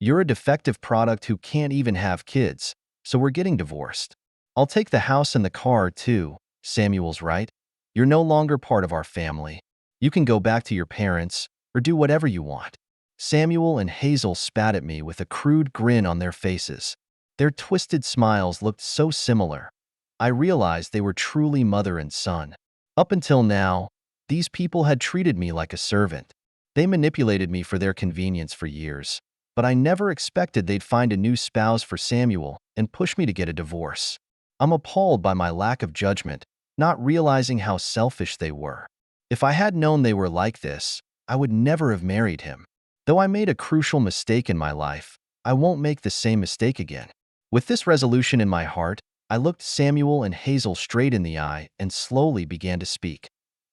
You're a defective product who can't even have kids, so we're getting divorced. I'll take the house and the car, too. Samuel's right. You're no longer part of our family. You can go back to your parents or do whatever you want. Samuel and Hazel spat at me with a crude grin on their faces. Their twisted smiles looked so similar. I realized they were truly mother and son. Up until now, these people had treated me like a servant. They manipulated me for their convenience for years, but I never expected they'd find a new spouse for Samuel and push me to get a divorce. I'm appalled by my lack of judgment, not realizing how selfish they were. If I had known they were like this, I would never have married him. Though I made a crucial mistake in my life, I won't make the same mistake again. With this resolution in my heart, I looked Samuel and Hazel straight in the eye and slowly began to speak.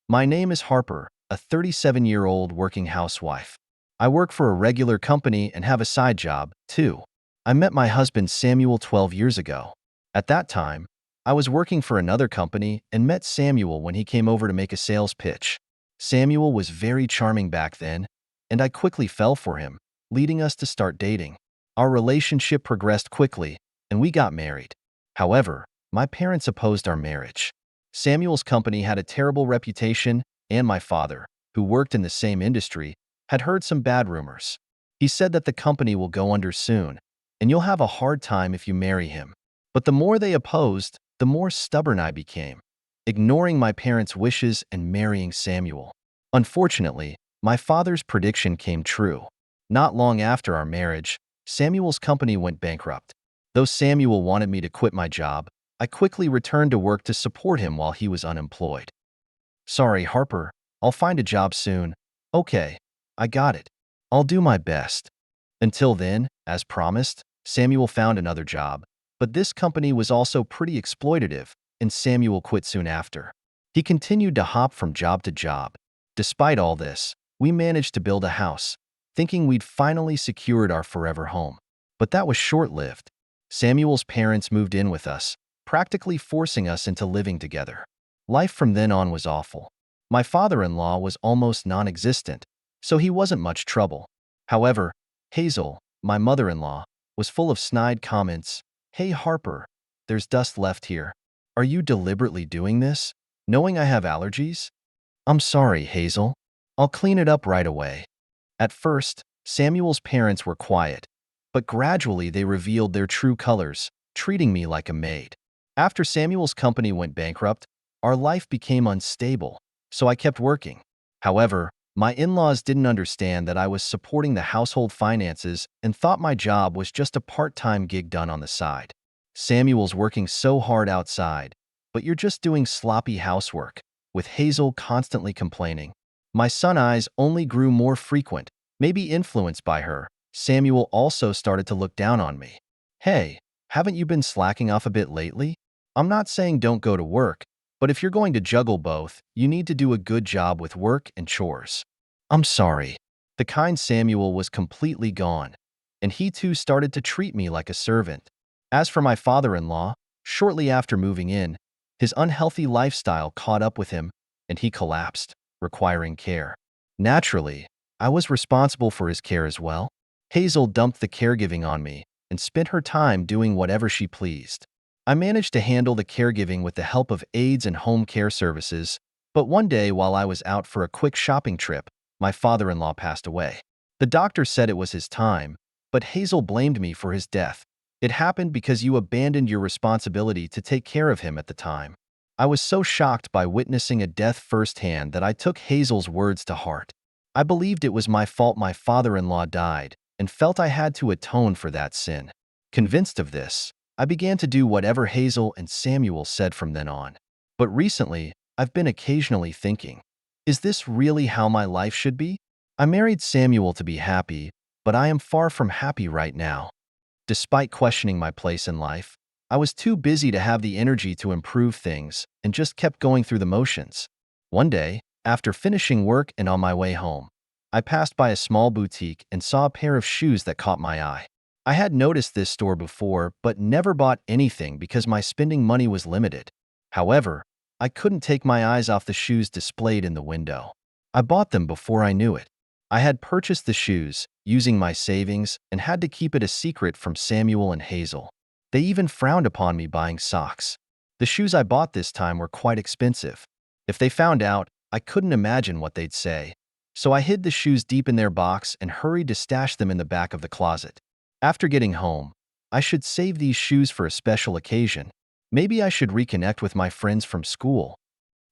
My name is Harper, a 37-year-old working housewife. I work for a regular company and have a side job, too. I met my husband Samuel 12 years ago. At that time, I was working for another company and met Samuel when he came over to make a sales pitch. Samuel was very charming back then, and I quickly fell for him, leading us to start dating. Our relationship progressed quickly, and we got married. However, my parents opposed our marriage. Samuel's company had a terrible reputation, and my father, who worked in the same industry, had heard some bad rumors. He said that the company will go under soon, and you'll have a hard time if you marry him. But the more they opposed, the more stubborn I became, ignoring my parents' wishes and marrying Samuel. Unfortunately, my father's prediction came true. Not long after our marriage, Samuel's company went bankrupt. Though Samuel wanted me to quit my job, I quickly returned to work to support him while he was unemployed. Sorry, Harper, I'll find a job soon. Okay, I got it. I'll do my best. Until then, as promised, Samuel found another job, but this company was also pretty exploitative, and Samuel quit soon after. He continued to hop from job to job. Despite all this, we managed to build a house, thinking we'd finally secured our forever home. But that was short-lived. Samuel's parents moved in with us, practically forcing us into living together. Life from then on was awful. My father-in-law was almost non-existent, so he wasn't much trouble. However, Hazel, my mother-in-law, was full of snide comments. Hey Harper, there's dust left here. Are you deliberately doing this, knowing I have allergies? I'm sorry, Hazel. I'll clean it up right away. At first, Samuel's parents were quiet, but gradually they revealed their true colors, treating me like a maid. After Samuel's company went bankrupt, our life became unstable, so I kept working. However, my in-laws didn't understand that I was supporting the household finances and thought my job was just a part-time gig done on the side. Samuel's working so hard outside, but you're just doing sloppy housework, with Hazel constantly complaining. My son's eyes only grew more frequent, maybe influenced by her. Samuel also started to look down on me. Hey, haven't you been slacking off a bit lately? I'm not saying don't go to work, but if you're going to juggle both, you need to do a good job with work and chores. I'm sorry. The kind Samuel was completely gone, and he too started to treat me like a servant. As for my father-in-law, shortly after moving in, his unhealthy lifestyle caught up with him, and he collapsed, requiring care. Naturally, I was responsible for his care as well. Hazel dumped the caregiving on me and spent her time doing whatever she pleased. I managed to handle the caregiving with the help of aides and home care services, but one day while I was out for a quick shopping trip, my father-in-law passed away. The doctor said it was his time, but Hazel blamed me for his death. It happened because you abandoned your responsibility to take care of him at the time. I was so shocked by witnessing a death firsthand that I took Hazel's words to heart. I believed it was my fault my father-in-law died and felt I had to atone for that sin. Convinced of this, I began to do whatever Hazel and Samuel said from then on. But recently, I've been occasionally thinking, is this really how my life should be? I married Samuel to be happy, but I am far from happy right now. Despite questioning my place in life, I was too busy to have the energy to improve things and just kept going through the motions. One day, after finishing work and on my way home, I passed by a small boutique and saw a pair of shoes that caught my eye. I had noticed this store before, but never bought anything because my spending money was limited. However, I couldn't take my eyes off the shoes displayed in the window. I bought them before I knew it. I had purchased the shoes, using my savings, and had to keep it a secret from Samuel and Hazel. They even frowned upon me buying socks. The shoes I bought this time were quite expensive. If they found out, I couldn't imagine what they'd say. So I hid the shoes deep in their box and hurried to stash them in the back of the closet. After getting home, I should save these shoes for a special occasion. Maybe I should reconnect with my friends from school.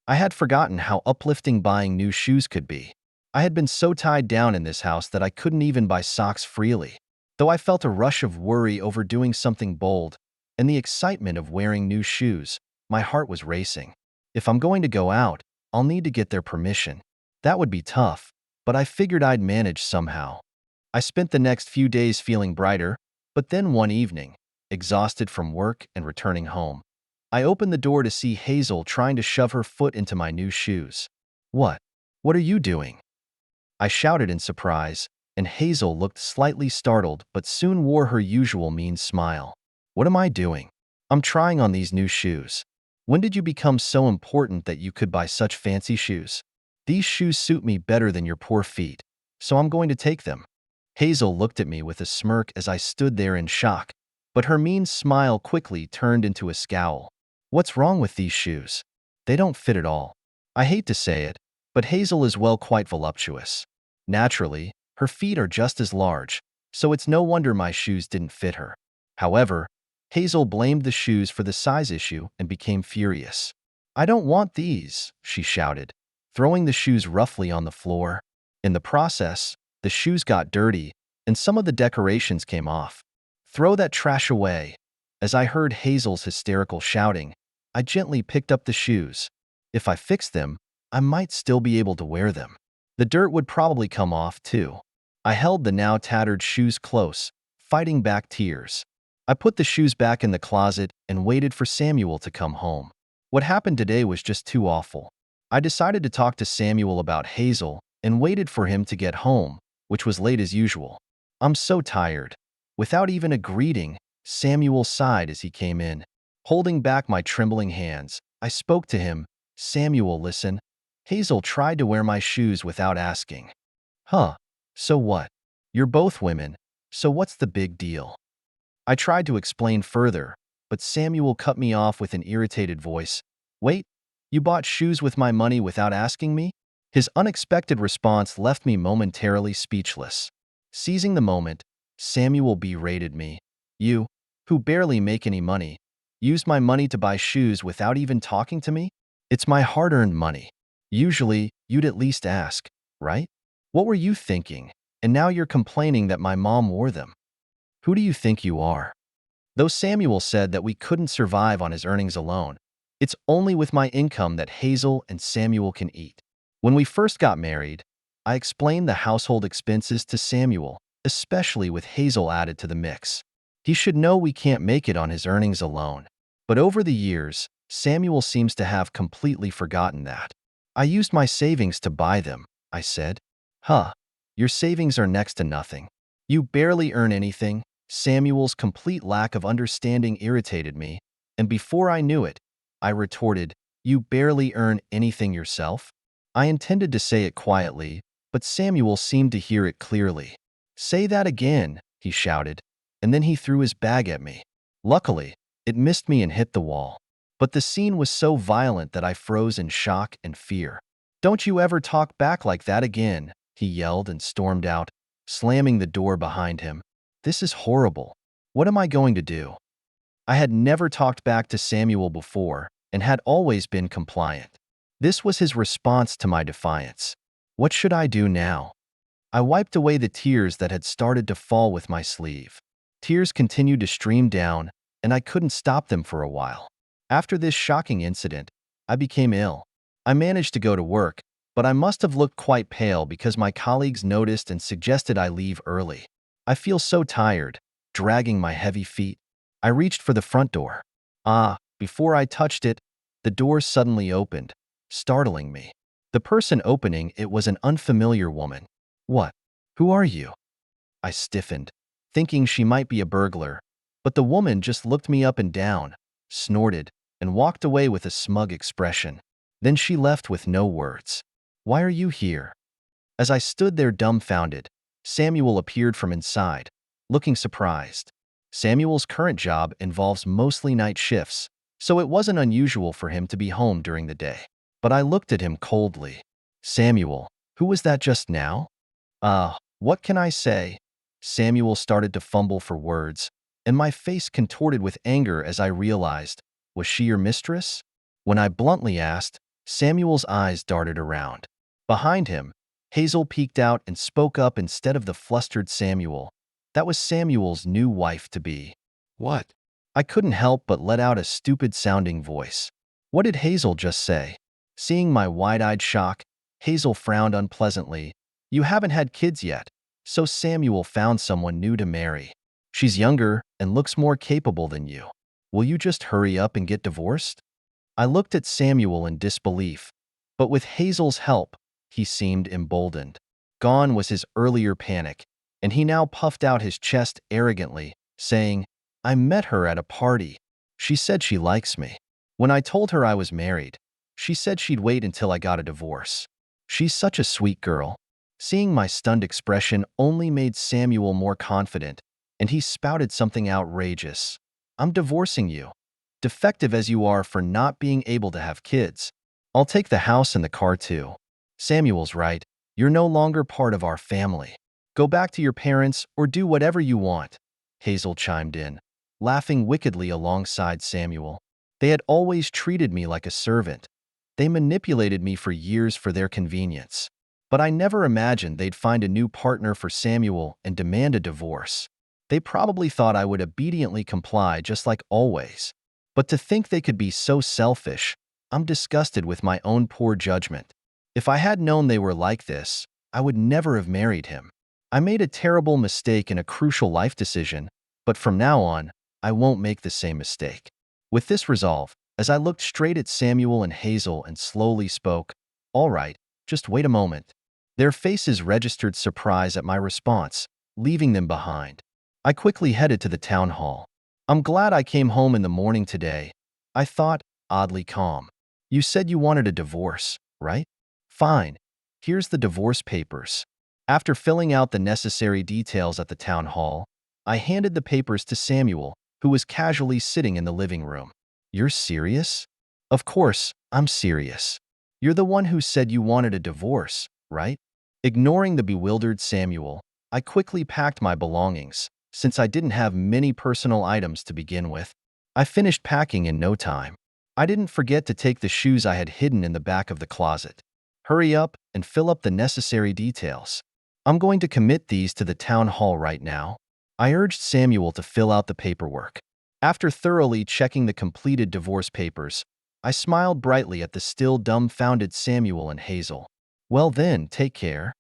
I had forgotten how uplifting buying new shoes could be. I had been so tied down in this house that I couldn't even buy socks freely. Though I felt a rush of worry over doing something bold and the excitement of wearing new shoes, my heart was racing. If I'm going to go out, I'll need to get their permission. That would be tough, but I figured I'd manage somehow. I spent the next few days feeling brighter, but then one evening, exhausted from work and returning home, I opened the door to see Hazel trying to shove her foot into my new shoes. What? What are you doing? I shouted in surprise, and Hazel looked slightly startled but soon wore her usual mean smile. What am I doing? I'm trying on these new shoes. When did you become so important that you could buy such fancy shoes? These shoes suit me better than your poor feet, so I'm going to take them. Hazel looked at me with a smirk as I stood there in shock, but her mean smile quickly turned into a scowl. What's wrong with these shoes? They don't fit at all. I hate to say it, but Hazel is quite voluptuous. Naturally, her feet are just as large, so it's no wonder my shoes didn't fit her. However, Hazel blamed the shoes for the size issue and became furious. I don't want these, she shouted, throwing the shoes roughly on the floor. In the process, the shoes got dirty, and some of the decorations came off. Throw that trash away. As I heard Hazel's hysterical shouting, I gently picked up the shoes. If I fixed them, I might still be able to wear them. The dirt would probably come off, too. I held the now tattered shoes close, fighting back tears. I put the shoes back in the closet and waited for Samuel to come home. What happened today was just too awful. I decided to talk to Samuel about Hazel and waited for him to get home, which was late as usual. I'm so tired. Without even a greeting, Samuel sighed as he came in. Holding back my trembling hands, I spoke to him. Samuel, listen. Hazel tried to wear my shoes without asking. Huh, so what? You're both women, so what's the big deal? I tried to explain further, but Samuel cut me off with an irritated voice. Wait, you bought shoes with my money without asking me? His unexpected response left me momentarily speechless. Seizing the moment, Samuel berated me. You, who barely make any money, used my money to buy shoes without even talking to me? It's my hard-earned money. Usually, you'd at least ask, right? What were you thinking? And now you're complaining that my mom wore them. Who do you think you are? Though Samuel said that we couldn't survive on his earnings alone, it's only with my income that Hazel and Samuel can eat. When we first got married, I explained the household expenses to Samuel, especially with Hazel added to the mix. He should know we can't make it on his earnings alone. But over the years, Samuel seems to have completely forgotten that. I used my savings to buy them, I said. Huh, your savings are next to nothing. You barely earn anything. Samuel's complete lack of understanding irritated me, and before I knew it, I retorted, you barely earn anything yourself? I intended to say it quietly, but Samuel seemed to hear it clearly. Say that again, he shouted, and then he threw his bag at me. Luckily, it missed me and hit the wall. But the scene was so violent that I froze in shock and fear. Don't you ever talk back like that again, he yelled and stormed out, slamming the door behind him. This is horrible. What am I going to do? I had never talked back to Samuel before and had always been compliant. This was his response to my defiance. What should I do now? I wiped away the tears that had started to fall with my sleeve. Tears continued to stream down, and I couldn't stop them for a while. After this shocking incident, I became ill. I managed to go to work, but I must have looked quite pale because my colleagues noticed and suggested I leave early. I feel so tired, dragging my heavy feet. I reached for the front door. Before I touched it, the door suddenly opened, startling me. The person opening it was an unfamiliar woman. What? Who are you? I stiffened, thinking she might be a burglar, but the woman just looked me up and down, snorted, and walked away with a smug expression. Then she left with no words. Why are you here? As I stood there dumbfounded, Samuel appeared from inside, looking surprised. Samuel's current job involves mostly night shifts, so it wasn't unusual for him to be home during the day. But I looked at him coldly. Samuel, who was that just now? What can I say? Samuel started to fumble for words, and my face contorted with anger as I realized, was she your mistress? When I bluntly asked, Samuel's eyes darted around. Behind him, Hazel peeked out and spoke up instead of the flustered Samuel. That was Samuel's new wife-to-be. What? I couldn't help but let out a stupid-sounding voice. What did Hazel just say? Seeing my wide-eyed shock, Hazel frowned unpleasantly. You haven't had kids yet, so Samuel found someone new to marry. She's younger and looks more capable than you. Will you just hurry up and get divorced? I looked at Samuel in disbelief, but with Hazel's help, he seemed emboldened. Gone was his earlier panic, and he now puffed out his chest arrogantly, saying, I met her at a party. She said she likes me. When I told her I was married, she said she'd wait until I got a divorce. She's such a sweet girl. Seeing my stunned expression only made Samuel more confident, and he spouted something outrageous. I'm divorcing you. Defective as you are for not being able to have kids. I'll take the house and the car too. Samuel's right. You're no longer part of our family. Go back to your parents or do whatever you want. Hazel chimed in, laughing wickedly alongside Samuel. They had always treated me like a servant. They manipulated me for years for their convenience. But I never imagined they'd find a new partner for Samuel and demand a divorce. They probably thought I would obediently comply just like always. But to think they could be so selfish, I'm disgusted with my own poor judgment. If I had known they were like this, I would never have married him. I made a terrible mistake in a crucial life decision, but from now on, I won't make the same mistake. With this resolve, as I looked straight at Samuel and Hazel and slowly spoke, All right, just wait a moment. Their faces registered surprise at my response, leaving them behind. I quickly headed to the town hall. I'm glad I came home in the morning today, I thought, oddly calm. You said you wanted a divorce, right? Fine. Here's the divorce papers. After filling out the necessary details at the town hall, I handed the papers to Samuel, who was casually sitting in the living room. You're serious? Of course, I'm serious. You're the one who said you wanted a divorce, right? Ignoring the bewildered Samuel, I quickly packed my belongings, since I didn't have many personal items to begin with. I finished packing in no time. I didn't forget to take the shoes I had hidden in the back of the closet. Hurry up and fill up the necessary details. I'm going to commit these to the town hall right now. I urged Samuel to fill out the paperwork. After thoroughly checking the completed divorce papers, I smiled brightly at the still dumbfounded Samuel and Hazel. Well then, take care.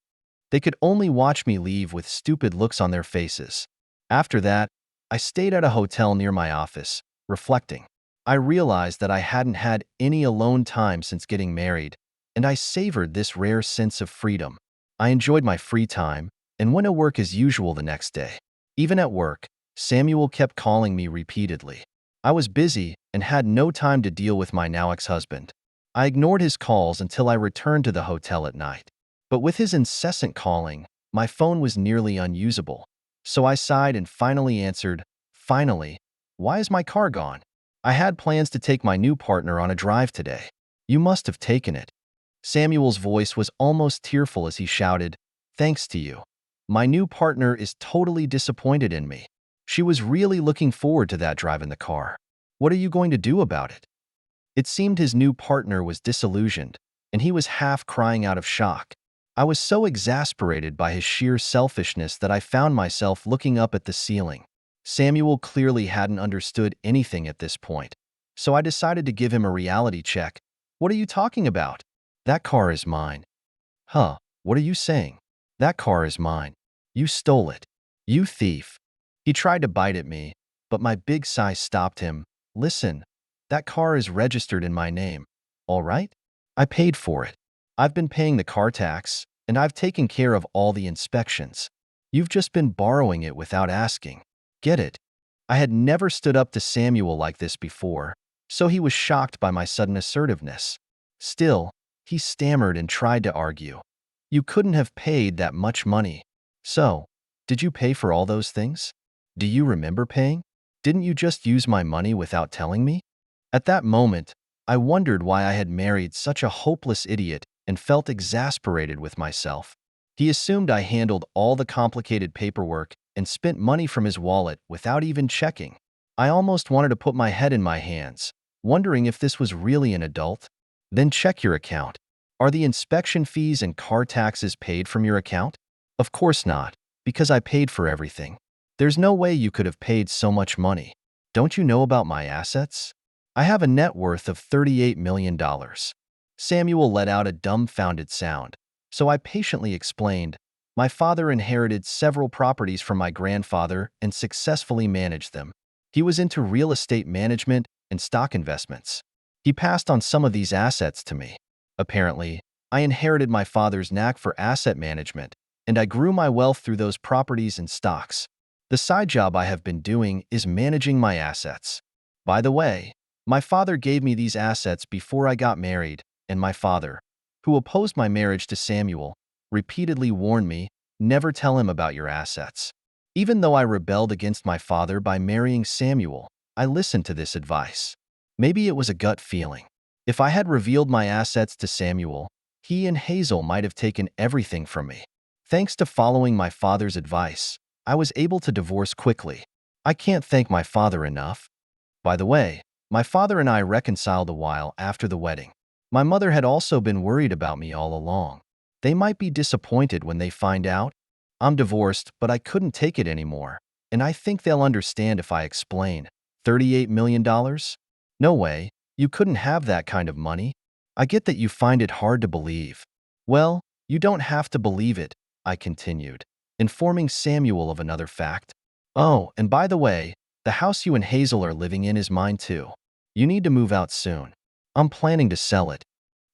They could only watch me leave with stupid looks on their faces. After that, I stayed at a hotel near my office, reflecting. I realized that I hadn't had any alone time since getting married, and I savored this rare sense of freedom. I enjoyed my free time and went to work as usual the next day. Even at work, Samuel kept calling me repeatedly. I was busy and had no time to deal with my now ex-husband. I ignored his calls until I returned to the hotel at night. But with his incessant calling, my phone was nearly unusable. So I sighed and finally answered, Finally, why is my car gone? I had plans to take my new partner on a drive today. You must have taken it. Samuel's voice was almost tearful as he shouted, Thanks to you. My new partner is totally disappointed in me. She was really looking forward to that drive in the car. What are you going to do about it? It seemed his new partner was disillusioned, and he was half crying out of shock. I was so exasperated by his sheer selfishness that I found myself looking up at the ceiling. Samuel clearly hadn't understood anything at this point, so I decided to give him a reality check. What are you talking about? That car is mine. Huh, what are you saying? That car is mine. You stole it. You thief. He tried to bite at me, but my big sigh stopped him. Listen, that car is registered in my name. All right? I paid for it. I've been paying the car tax, and I've taken care of all the inspections. You've just been borrowing it without asking. Get it? I had never stood up to Samuel like this before, so he was shocked by my sudden assertiveness. Still, he stammered and tried to argue. You couldn't have paid that much money. So, did you pay for all those things? Do you remember paying? Didn't you just use my money without telling me? At that moment, I wondered why I had married such a hopeless idiot and felt exasperated with myself. He assumed I handled all the complicated paperwork and spent money from his wallet without even checking. I almost wanted to put my head in my hands, wondering if this was really an adult. Then check your account. Are the inspection fees and car taxes paid from your account? Of course not, because I paid for everything. There's no way you could have paid so much money. Don't you know about my assets? I have a net worth of $38 million. Samuel let out a dumbfounded sound, so I patiently explained. My father inherited several properties from my grandfather and successfully managed them. He was into real estate management and stock investments. He passed on some of these assets to me. Apparently, I inherited my father's knack for asset management, and I grew my wealth through those properties and stocks. The side job I have been doing is managing my assets. By the way, my father gave me these assets before I got married, and my father, who opposed my marriage to Samuel, repeatedly warned me, never tell him about your assets. Even though I rebelled against my father by marrying Samuel, I listened to this advice. Maybe it was a gut feeling. If I had revealed my assets to Samuel, he and Hazel might have taken everything from me. Thanks to following my father's advice, I was able to divorce quickly. I can't thank my father enough. By the way, my father and I reconciled a while after the wedding. My mother had also been worried about me all along. They might be disappointed when they find out. I'm divorced, but I couldn't take it anymore, and I think they'll understand if I explain. $38 million? No way, you couldn't have that kind of money. I get that you find it hard to believe. Well, you don't have to believe it, I continued, informing Samuel of another fact. Oh, and by the way, the house you and Hazel are living in is mine too. You need to move out soon. I'm planning to sell it.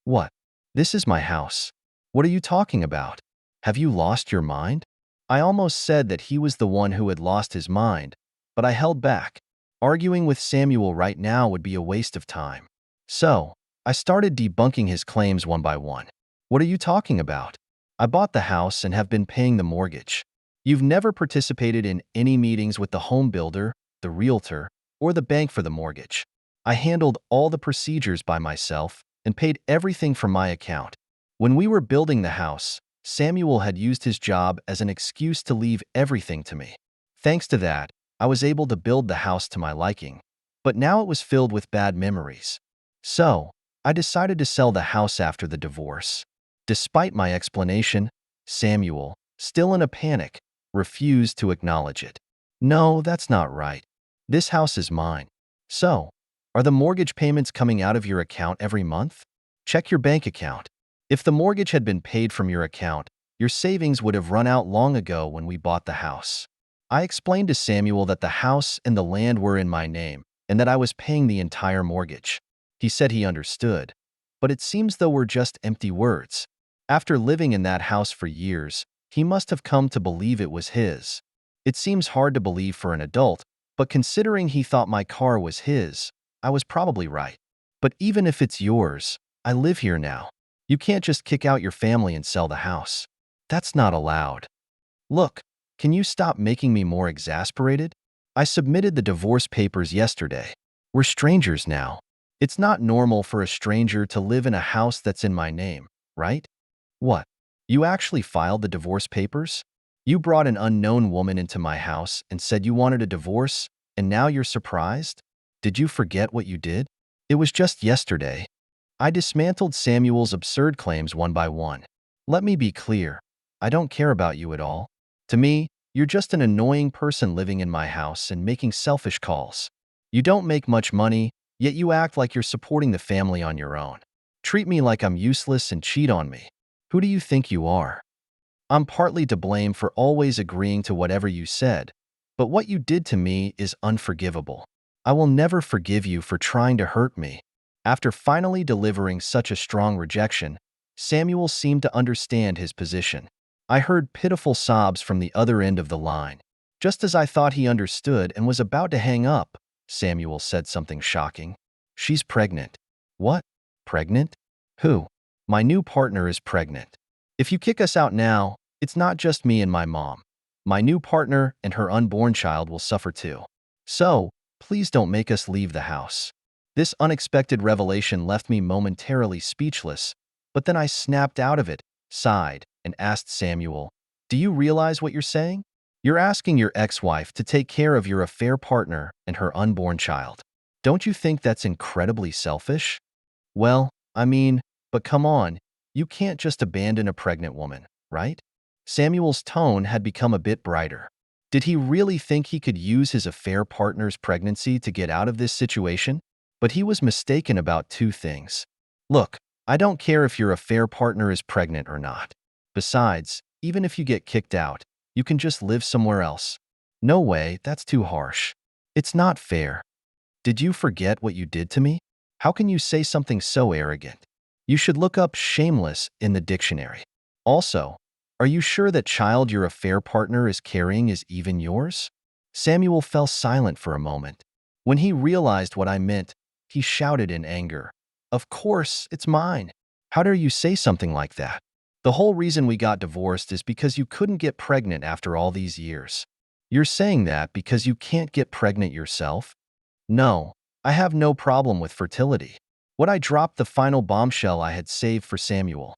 What? This is my house. What are you talking about? Have you lost your mind? I almost said that he was the one who had lost his mind, but I held back. Arguing with Samuel right now would be a waste of time. So, I started debunking his claims one by one. What are you talking about? I bought the house and have been paying the mortgage. You've never participated in any meetings with the home builder, the realtor, or the bank for the mortgage. I handled all the procedures by myself and paid everything from my account. When we were building the house, Samuel had used his job as an excuse to leave everything to me. Thanks to that, I was able to build the house to my liking, but now it was filled with bad memories. So, I decided to sell the house after the divorce. Despite my explanation, Samuel, still in a panic, refused to acknowledge it. No, that's not right. This house is mine. So, are the mortgage payments coming out of your account every month? Check your bank account. If the mortgage had been paid from your account, your savings would have run out long ago when we bought the house. I explained to Samuel that the house and the land were in my name and that I was paying the entire mortgage. He said he understood, but it seems though were just empty words. After living in that house for years, he must have come to believe it was his. It seems hard to believe for an adult, but considering he thought my car was his, I was probably right. But even if it's yours, I live here now. You can't just kick out your family and sell the house. That's not allowed. Look, can you stop making me more exasperated? I submitted the divorce papers yesterday. We're strangers now. It's not normal for a stranger to live in a house that's in my name, right? What? You actually filed the divorce papers? You brought an unknown woman into my house and said you wanted a divorce, and now you're surprised? Did you forget what you did? It was just yesterday. I dismantled Samuel's absurd claims one by one. Let me be clear. I don't care about you at all. To me, you're just an annoying person living in my house and making selfish calls. You don't make much money, yet you act like you're supporting the family on your own. Treat me like I'm useless and cheat on me. Who do you think you are? I'm partly to blame for always agreeing to whatever you said, but what you did to me is unforgivable. I will never forgive you for trying to hurt me. After finally delivering such a strong rejection, Samuel seemed to understand his position. I heard pitiful sobs from the other end of the line. Just as I thought he understood and was about to hang up, Samuel said something shocking. She's pregnant. What? Pregnant? Who? My new partner is pregnant. If you kick us out now, it's not just me and my mom. My new partner and her unborn child will suffer too. So, please don't make us leave the house. This unexpected revelation left me momentarily speechless, but then I snapped out of it, sighed, and asked Samuel, "Do you realize what you're saying? You're asking your ex-wife to take care of your affair partner and her unborn child. Don't you think that's incredibly selfish?" Well, I mean, but come on, you can't just abandon a pregnant woman, right? Samuel's tone had become a bit brighter. Did he really think he could use his affair partner's pregnancy to get out of this situation? But he was mistaken about two things. Look, I don't care if your affair partner is pregnant or not. Besides, even if you get kicked out, you can just live somewhere else. No way, that's too harsh. It's not fair. Did you forget what you did to me? How can you say something so arrogant? You should look up shameless in the dictionary. Also, are you sure that child your affair partner is carrying is even yours? Samuel fell silent for a moment. When he realized what I meant, he shouted in anger, "Of course, it's mine. How dare you say something like that? The whole reason we got divorced is because you couldn't get pregnant after all these years. You're saying that because you can't get pregnant yourself?" No, I have no problem with fertility. When I dropped the final bombshell I had saved for Samuel.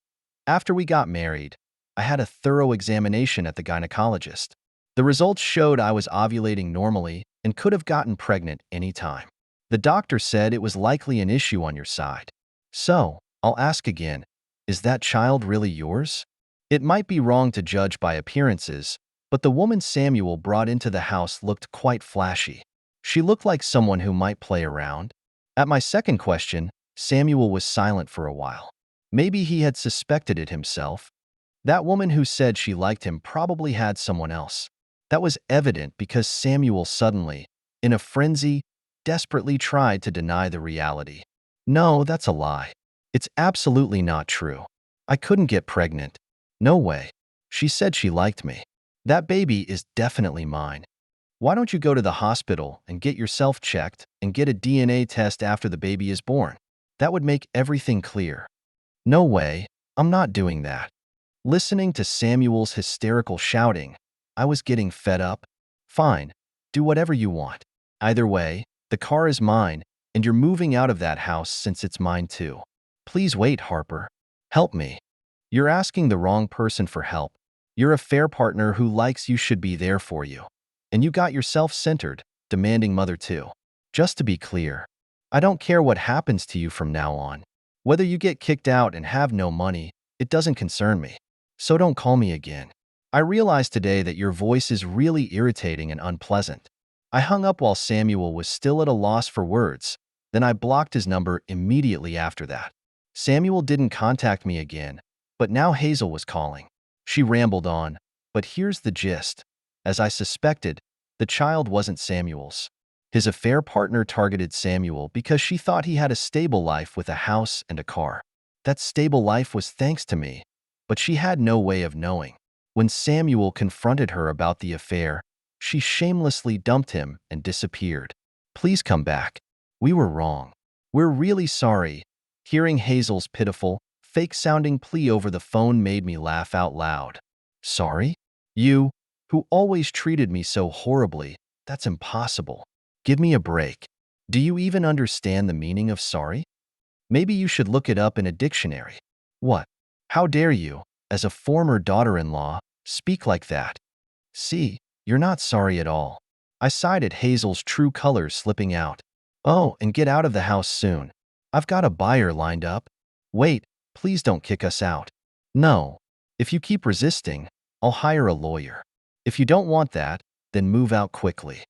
After we got married, I had a thorough examination at the gynecologist. The results showed I was ovulating normally and could have gotten pregnant anytime. The doctor said it was likely an issue on your side. So, I'll ask again, is that child really yours? It might be wrong to judge by appearances, but the woman Samuel brought into the house looked quite flashy. She looked like someone who might play around. At my second question, Samuel was silent for a while. Maybe he had suspected it himself. That woman who said she liked him probably had someone else. That was evident because Samuel suddenly, in a frenzy, desperately tried to deny the reality. No, that's a lie. It's absolutely not true. I couldn't get pregnant. No way. She said she liked me. That baby is definitely mine. Why don't you go to the hospital and get yourself checked and get a DNA test after the baby is born? That would make everything clear. No way. I'm not doing that. Listening to Samuel's hysterical shouting, I was getting fed up. Fine. Do whatever you want. Either way, the car is mine, and you're moving out of that house since it's mine too. Please wait, Harper. Help me. You're asking the wrong person for help. Your affair partner who likes you should be there for you. And you got yourself centered, demanding mother too. Just to be clear, I don't care what happens to you from now on. Whether you get kicked out and have no money, it doesn't concern me. So don't call me again. I realized today that your voice is really irritating and unpleasant. I hung up while Samuel was still at a loss for words. Then I blocked his number immediately after that. Samuel didn't contact me again, but now Hazel was calling. She rambled on, but here's the gist. As I suspected, the child wasn't Samuel's. His affair partner targeted Samuel because she thought he had a stable life with a house and a car. That stable life was thanks to me, but she had no way of knowing. When Samuel confronted her about the affair, she shamelessly dumped him and disappeared. Please come back. We were wrong. We're really sorry. Hearing Hazel's pitiful, fake-sounding plea over the phone made me laugh out loud. Sorry? You, who always treated me so horribly, that's impossible. Give me a break. Do you even understand the meaning of sorry? Maybe you should look it up in a dictionary. What? How dare you, as a former daughter-in-law, speak like that? See, you're not sorry at all. I sighed at Hazel's true colors slipping out. Oh, and get out of the house soon. I've got a buyer lined up. Wait, please don't kick us out. No. If you keep resisting, I'll hire a lawyer. If you don't want that, then move out quickly.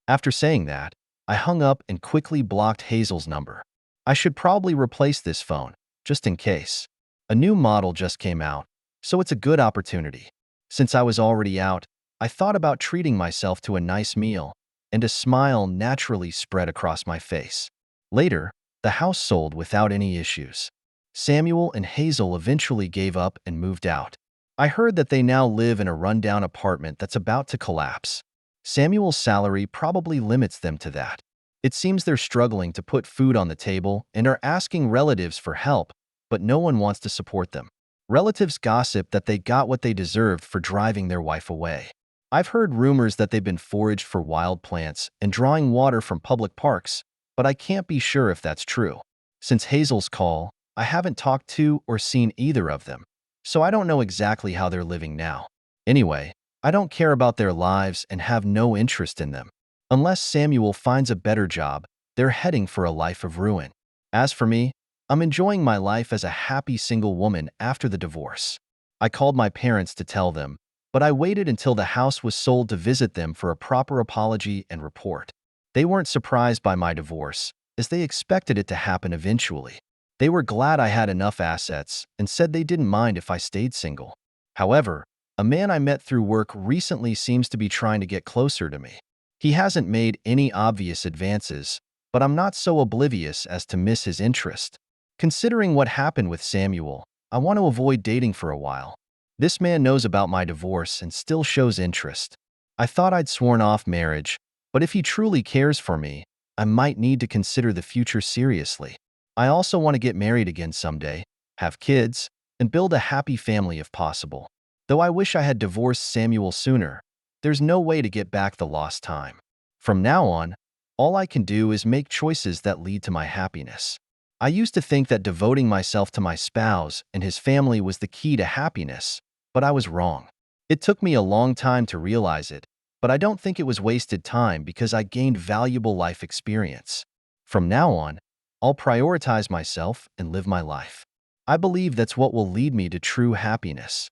After saying that, I hung up and quickly blocked Hazel's number. I should probably replace this phone, just in case. A new model just came out, so it's a good opportunity. Since I was already out, I thought about treating myself to a nice meal, and a smile naturally spread across my face. Later, the house sold without any issues. Samuel and Hazel eventually gave up and moved out. I heard that they now live in a rundown apartment that's about to collapse. Samuel's salary probably limits them to that. It seems they're struggling to put food on the table and are asking relatives for help, but no one wants to support them. Relatives gossip that they got what they deserved for driving their wife away. I've heard rumors that they've been foraged for wild plants and drawing water from public parks, but I can't be sure if that's true. Since Hazel's call, I haven't talked to or seen either of them, so I don't know exactly how they're living now. Anyway, I don't care about their lives and have no interest in them. Unless Samuel finds a better job, they're heading for a life of ruin. As for me, I'm enjoying my life as a happy single woman after the divorce. I called my parents to tell them, but I waited until the house was sold to visit them for a proper apology and report. They weren't surprised by my divorce, as they expected it to happen eventually. They were glad I had enough assets and said they didn't mind if I stayed single. However, a man I met through work recently seems to be trying to get closer to me. He hasn't made any obvious advances, but I'm not so oblivious as to miss his interest. Considering what happened with Samuel, I want to avoid dating for a while. This man knows about my divorce and still shows interest. I thought I'd sworn off marriage, but if he truly cares for me, I might need to consider the future seriously. I also want to get married again someday, have kids, and build a happy family if possible. Though I wish I had divorced Samuel sooner, there's no way to get back the lost time. From now on, all I can do is make choices that lead to my happiness. I used to think that devoting myself to my spouse and his family was the key to happiness, but I was wrong. It took me a long time to realize it, but I don't think it was wasted time because I gained valuable life experience. From now on, I'll prioritize myself and live my life. I believe that's what will lead me to true happiness.